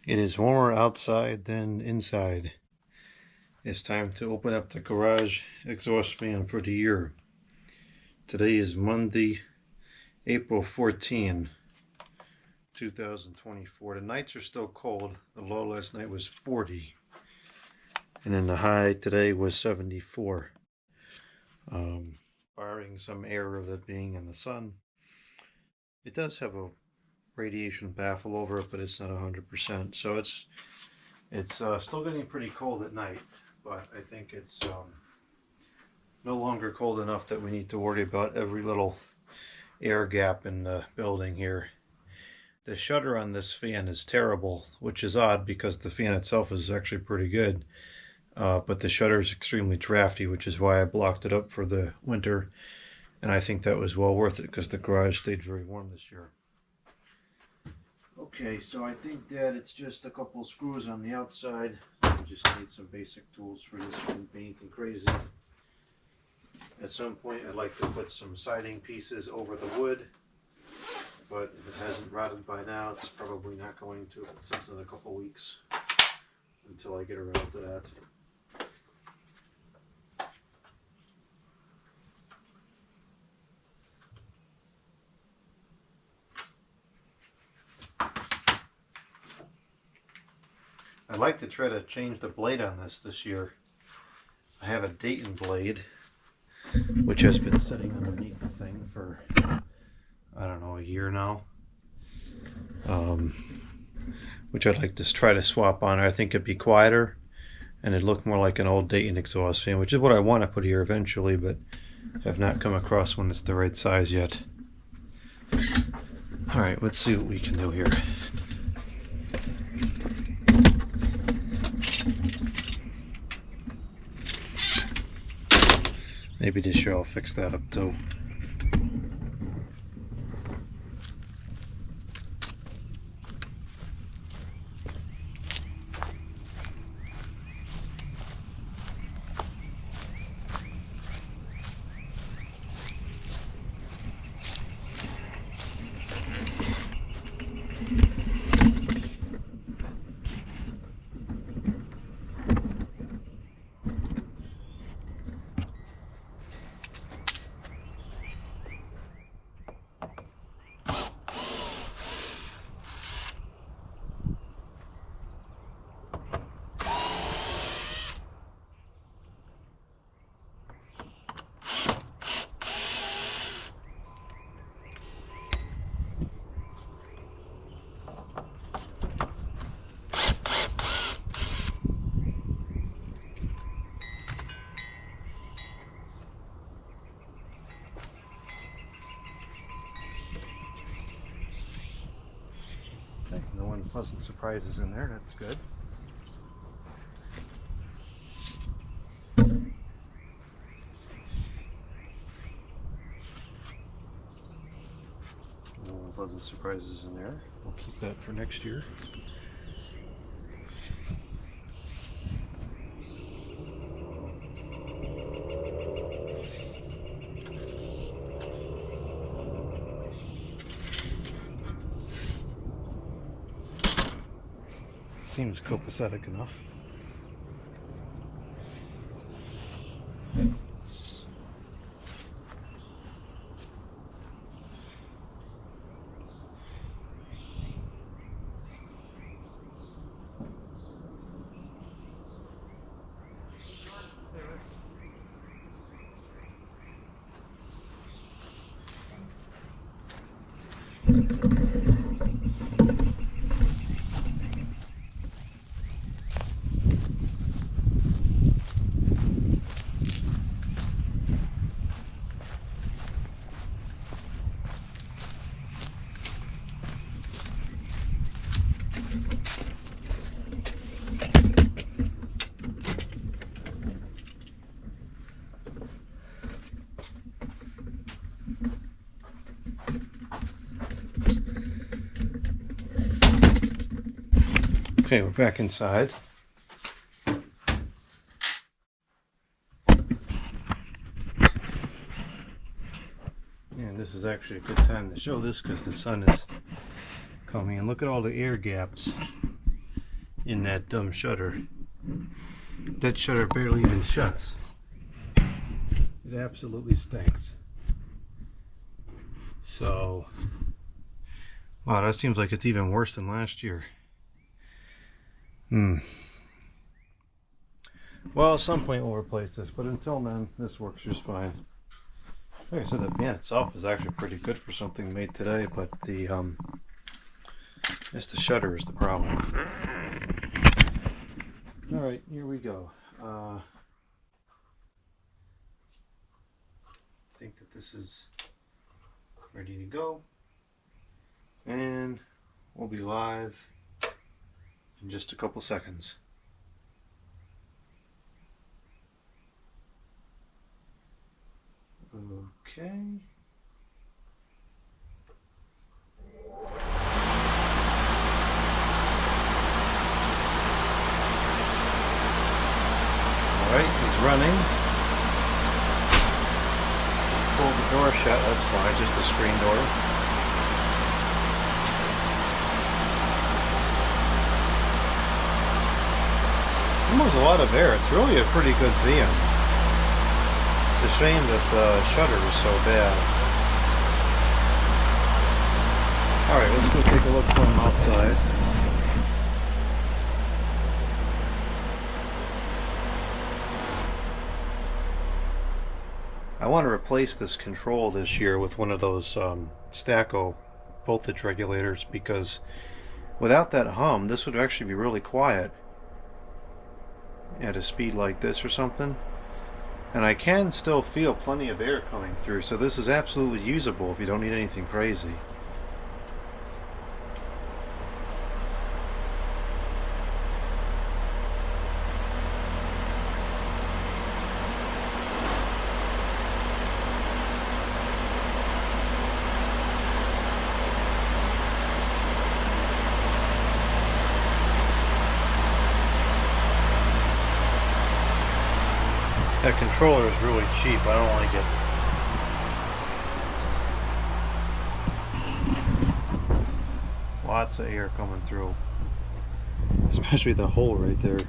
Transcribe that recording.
It is warmer outside than inside. It's time to open up the garage exhaust fan for the year. Today is Monday, April 14, 2024. The nights are still cold. The low last night was 40. And then the high today was 74. Barring some air of it being in the sun. It does have a radiation baffle over it, but it's not 100%. So it's still getting pretty cold at night, but I think it's no longer cold enough that we need to worry about every little air gap in the building here. The shutter on this fan is terrible, which is odd because the fan itself is actually pretty good. But the shutter is extremely drafty, which is why I blocked it up for the winter. And I think that was well worth it because the garage stayed very warm this year. Okay, so I think that it's just a couple screws on the outside. We just need some basic tools for this from painting crazy. At some point I'd like to put some siding pieces over the wood, but if it hasn't rotted by now, it's probably not going to, since in a couple weeks, until I get around to that. I'd like to try to change the blade on this year. I have a Dayton blade, which has been sitting underneath the thing for, I don't know, a year now. Which I'd like to try to swap on. I think it'd be quieter, and it'd look more like an old Dayton exhaust fan, which is what I want to put here eventually, but have not come across one that's the right size yet. Alright, let's see what we can do here. Maybe this year I'll fix that up too. Okay, no unpleasant surprises in there, that's good. No unpleasant surprises in there. We'll keep that for next year. Seems copacetic enough. Okay, we're back inside. And this is actually a good time to show this because the sun is coming. And look at all the air gaps in that dumb shutter. That shutter barely even shuts. It absolutely stinks. So, wow, that seems like it's even worse than last year. Well, at some point we'll replace this, but until then, this works just fine. Like I said, the fan itself is actually pretty good for something made today, but the just the shutter is the problem. All right, here we go. I think that this is ready to go, and we'll be live in just a couple seconds. Okay. Alright, he's running. Pull the door shut, that's fine, just the screen door. Moves a lot of air. It's really a pretty good VM. It's a shame that the shutter is so bad. Alright, let's go take a look from outside. I want to replace this control this year with one of those Stacko voltage regulators, because without that hum, this would actually be really quiet at a speed like this or something. And I can still feel plenty of air coming through, so this is absolutely usable if you don't need anything crazy. That controller is really cheap. I don't like it. Lots of air coming through, especially the hole right there.